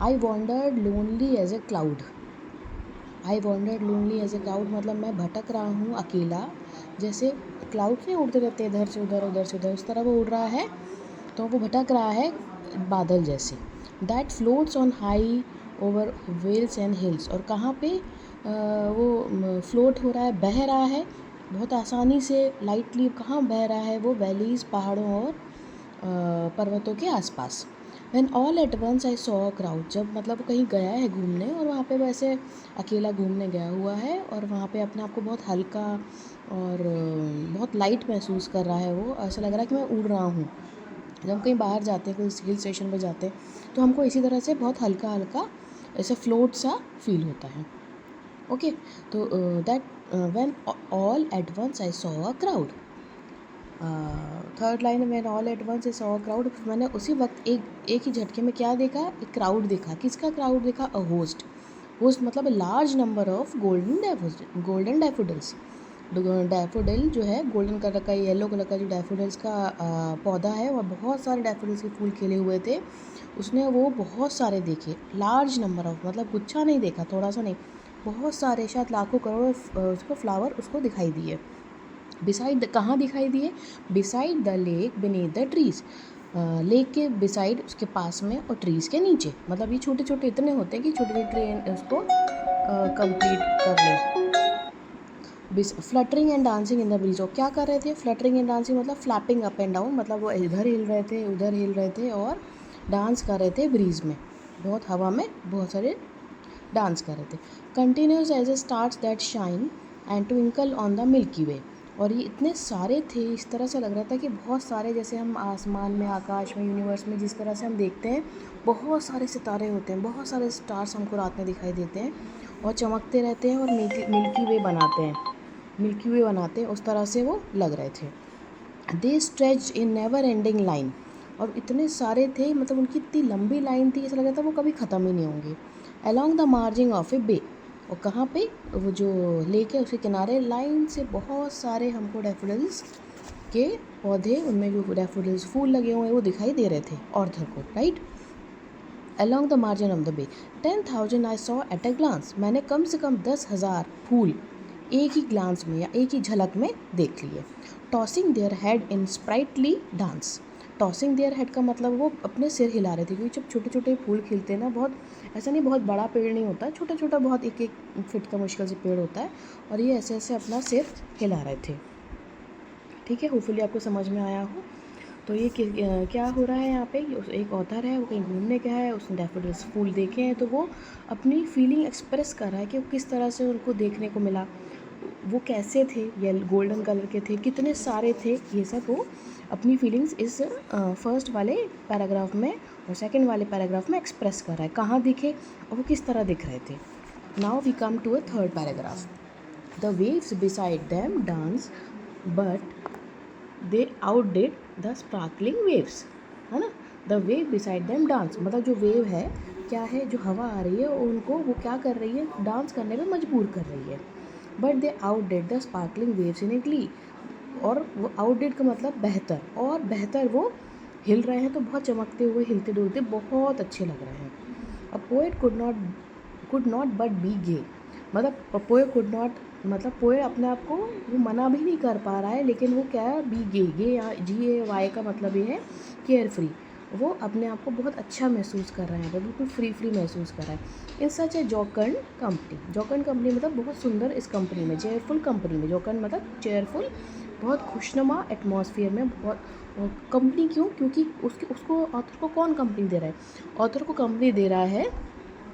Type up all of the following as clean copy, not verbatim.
I wandered lonely as a cloud. I wandered lonely as a cloud मतलब मैं भटक रहा हूँ अकेला, जैसे क्लाउड नहीं उड़ते रहते इधर से उधर उधर से उधर, उस तरह वो उड़ रहा है, तो वो भटक रहा है बादल जैसे। That floats on high over vales and hills, और कहाँ पे वो फ्लोट हो रहा है, बह रहा है बहुत आसानी से, लाइटली। कहाँ बह रहा है वो? वैलीज़, पहाड़ों और पर्वतों के आसपास। When all at once I saw a crowd, जब मतलब वो कहीं गया है घूमने और वहाँ पे वैसे अकेला घूमने गया हुआ है और वहाँ पे अपने आप को बहुत हल्का और बहुत लाइट महसूस कर रहा है। वो ऐसा लग रहा है कि मैं उड़ रहा हूँ। जब हम कहीं बाहर जाते हैं, कोई हिल स्टेशन पर जाते हैं, तो हमको इसी तरह से बहुत हल्का हल्का ऐसे फ्लोट सा फील होता है। ओके, तो that when all at once I saw a crowd. Third line में all at once I saw a crowd, मैंने उसी वक्त एक ही झटके में क्या देखा? एक क्राउड देखा। किसका क्राउड देखा? A host. होस्ट मतलब large number of golden daffodils. Daffodil जो है गोल्डन कलर का, येलो कलर का जो डैफोडिल्स का पौधा है, वह बहुत सारे डैफोडिल्स के फूल खिले हुए थे। उसने वो बहुत सारे देखे, लार्ज नंबर ऑफ, मतलब गुच्छा नहीं देखा, थोड़ा सा नहीं, बहुत सारे, शायद लाखों करोड़ों उसको फ्लावर उसको दिखाई दिए। बिसाइड कहाँ दिखाई दिए? Beside the lake beneath the trees. Lake के बिसाइड, उसके पास में, और ट्रीज़ के नीचे। मतलब ये छोटे छोटे इतने होते हैं कि छोटे छोटे ट्रेन उसको कंप्लीट कर लें। Fluttering and dancing in the breeze, और क्या कर रहे थे? फ्लटरिंग एंड डांसिंग मतलब फ्लैपिंग अप एंड डाउन, मतलब वो इधर हिल रहे थे उधर हिल रहे थे और डांस कर रहे थे ब्रीज में, बहुत हवा में बहुत सारे डांस कर रहे थे। Continuous as a stars that shine and twinkle on the Milky Way, और ये इतने सारे थे, इस तरह से लग रहा था कि बहुत सारे, जैसे हम आसमान में, आकाश में, यूनिवर्स में जिस तरह से हम देखते हैं बहुत सारे सितारे होते हैं, बहुत सारे स्टार्स हमको रात में दिखाई देते हैं और चमकते रहते हैं और मिल्की वे बनाते हैं, मिल्की वे बनाते हैं, उस तरह से वो लग रहे थे। They stretch in never ending line, और इतने सारे थे, मतलब उनकी इतनी लंबी लाइन थी, ऐसा लग रहा था वो कभी ख़त्म ही नहीं होंगे। अलॉन्ग द मार्जिन ऑफ ए बे, और कहाँ पे? वो जो लेक है उसके किनारे लाइन से बहुत सारे हमको डैफोडिल्स के पौधे, उनमें जो डैफोडिल्स फूल लगे हुए हैं वो दिखाई दे रहे थे ऑर्थर को, right. Along the margin of the bay 10,000 I saw at a glance, मैंने कम से कम 10,000 फूल एक ही ग्लांस में या एक ही झलक में देख लिए। Tossing their head in sprightly dance, tossing their head का मतलब वो अपने सिर हिला रहे थे, क्योंकि जब छोटे छोटे फूल खिलते हैं ना, बहुत ऐसा नहीं, बहुत बड़ा पेड़ नहीं होता, छोटा छोटा बहुत एक एक फिट का मुश्किल से पेड़ होता है, और ये ऐसे ऐसे अपना सिर हिला रहे थे। ठीक है, होपफुली आपको समझ में आया हो। तो ये क्या हो रहा है यहाँ पे? एक ऑथर है, वो कहीं घूमने गया है, उसने डैफोडिल्स फूल देखे हैं, तो वो अपनी फीलिंग एक्सप्रेस कर रहा है कि वो किस तरह से उनको देखने को मिला, वो कैसे थे, ये गोल्डन कलर के थे, कितने सारे थे, ये सब वो अपनी फीलिंग्स इस फर्स्ट वाले पैराग्राफ में और सेकंड वाले पैराग्राफ में एक्सप्रेस कर रहा है, कहाँ दिखे और वो किस तरह दिख रहे थे। Now we come to a third paragraph. The waves beside them dance but they outdid the sparkling waves, है ना। The wave beside them dance, मतलब जो वेव है क्या है, जो हवा आ रही है उनको वो क्या कर रही है? डांस करने में मजबूर कर रही है। But they outdid the sparkling waves in Italy, और वो आउटडिड का मतलब बेहतर, और बेहतर वो हिल रहे हैं, तो बहुत चमकते हुए हिलते डुलते बहुत अच्छे लग रहे हैं। A poet could not but be gay, मतलब पोएट कुड नॉट, मतलब पोएट अपने आप को वो मना भी नहीं कर पा रहा है, लेकिन वो क्या है? बी गे, गे यहाँ GAY का मतलब ये है केयर फ्री, वो अपने आप को बहुत अच्छा महसूस कर रहा है, बिल्कुल फ्री फ्री महसूस कर रहा है। इन सच ए जॉकर्न कंपनी, जॉकर्न कंपनी मतलब बहुत सुंदर, इस कंपनी में, चेयरफुल कंपनी में, जॉकर्न मतलब चेयरफुल, बहुत खुशनुमा एटमॉस्फेयर में, बहुत कंपनी। क्यों? क्योंकि उसको ऑथर को कौन कंपनी दे रहा है? ऑथर को कंपनी दे रहा है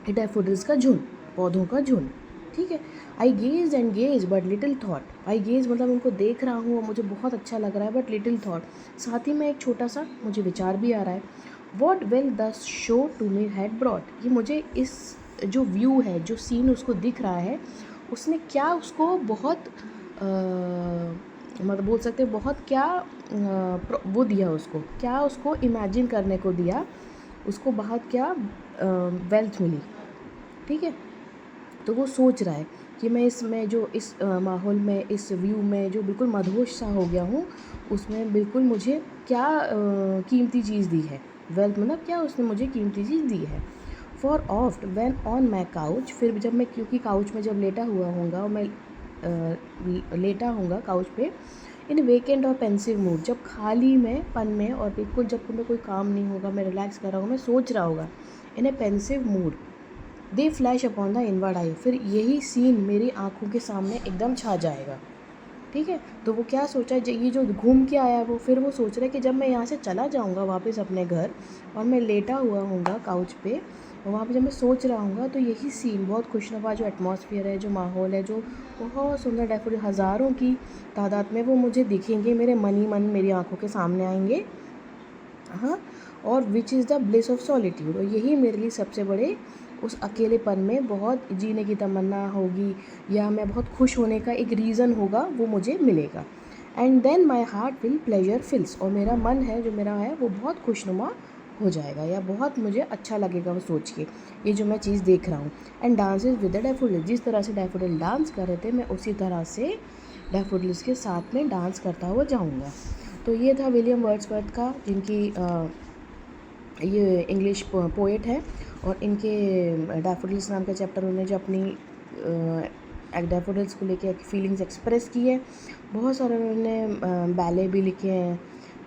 डैफोडिल्स का झुंड, पौधों का झुंड। ठीक है। I gaze and gaze but little thought, I gaze मतलब उनको देख रहा हूँ और मुझे बहुत अच्छा लग रहा है, बट लिटिल थॉट, साथ ही में एक छोटा सा मुझे विचार भी आ रहा है। What will the show to me had brought, ये मुझे इस जो व्यू है, जो सीन उसको दिख रहा है, उसने क्या उसको बहुत मतलब बोल सकते हैं बहुत क्या वो दिया उसको, क्या उसको इमेजिन करने को दिया, उसको बहुत क्या वेल्थ मिली। ठीक है, तो वो सोच रहा है कि मैं इसमें जो इस माहौल में, इस व्यू में जो बिल्कुल मदहोश सा हो गया हूँ, उसमें बिल्कुल मुझे क्या कीमती चीज़ दी है। वेल्थ मतलब क्या उसने मुझे कीमती चीज़ दी है। For oft when on my couch, फिर जब मैं, क्योंकि काउच में जब लेटा हुआ होऊंगा और मैं लेटा होऊंगा काउच पे, इन वेकेंट और पेंसिव मूड, जब खाली में पन में और बिल्कुल जब मैं कोई काम नहीं होगा, मैं रिलैक्स कर रहा हूँ, मैं सोच रहा होगा, in a pensive mood they flash upon the inward eye, फिर यही सीन मेरी आंखों के सामने एकदम छा जाएगा। ठीक है, तो वो क्या सोचा है, ये जो घूम के आया वो, फिर वो सोच रहा है कि जब मैं यहाँ से चला जाऊँगा वापस अपने घर और मैं लेटा हुआ हूँगा काउच पे, और वहाँ पे जब मैं सोच रहा हूँगा तो यही सीन, बहुत खुशनुमा जो एटमॉस्फेयर है, जो माहौल है, जो बहुत सुंदर डैफोडिल हज़ारों की तादाद में वो मुझे दिखेंगे, मेरे मन ही मन मेरी आंखों के सामने आएंगे। हाँ, और which is the bliss of solitude, और यही मेरे लिए सबसे बड़े उस अकेलेपन में बहुत जीने की तमन्ना होगी, या मैं बहुत खुश होने का एक रीज़न होगा, वो मुझे मिलेगा। And then my heart will pleasure fills, और मेरा मन है, जो मेरा है, वो बहुत खुशनुमा हो जाएगा, या बहुत मुझे अच्छा लगेगा वो सोच के, ये जो मैं चीज़ देख रहा हूँ। And dances with the daffodil, जिस तरह से डैफोडिल डांस कर रहे थे, मैं उसी तरह से डैफोडिल्स के साथ में डांस करता हुआ जाऊँगा। तो ये था विलियम वर्ड्सवर्थ का, जिनकी ये इंग्लिश पोएट है, और इनके डैफोडिल्स नाम का चैप्टर उन्होंने जो अपनी डैफोडिल्स को लेके फीलिंग्स एक्सप्रेस की है। बहुत सारे उन्होंने बैले भी लिखे हैं,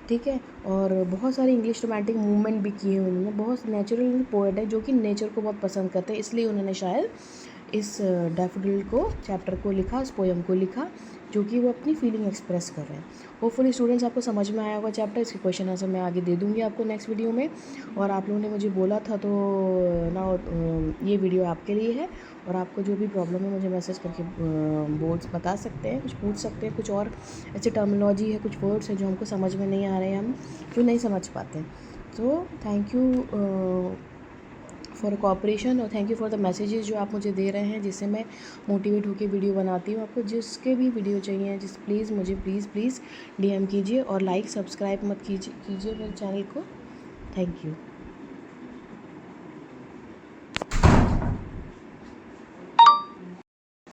ठीक है, और बहुत सारी इंग्लिश रोमांटिक मूवमेंट भी किए हैं उन्होंने। बहुत नेचुरल पोएट है जो कि नेचर को बहुत पसंद करते हैं, इसलिए उन्होंने शायद इस डैफोडिल को, चैप्टर को लिखा, इस पोएम को लिखा, जो कि वो अपनी फीलिंग एक्सप्रेस कर रहे हैं। होपफुली स्टूडेंट्स आपको समझ में आया होगा चैप्टर, इसके क्वेश्चन आंसर मैं आगे दे दूँगी आपको नेक्स्ट वीडियो में। और आप लोगों ने मुझे बोला था, तो ना ये वीडियो आपके लिए है, और आपको जो भी प्रॉब्लम है मुझे मैसेज करके बोर्ड्स बता सकते हैं, कुछ पूछ सकते हैं, कुछ और ऐसे टर्मिनोलॉजी है, कुछ वर्ड्स हैं जो हमको समझ में नहीं आ रहे हैं, हम जो नहीं समझ पाते हैं। तो थैंक यू फॉर कोऑपरेशन, और thank you for the messages जो आप मुझे दे रहे हैं, जिससे मैं मोटिवेट होकर वीडियो बनाती हूँ। आपको जिसके भी वीडियो चाहिए, प्लीज़ मुझे प्लीज़ DM कीजिए, और लाइक सब्सक्राइब मत कीजिए मेरे चैनल को। Thank you.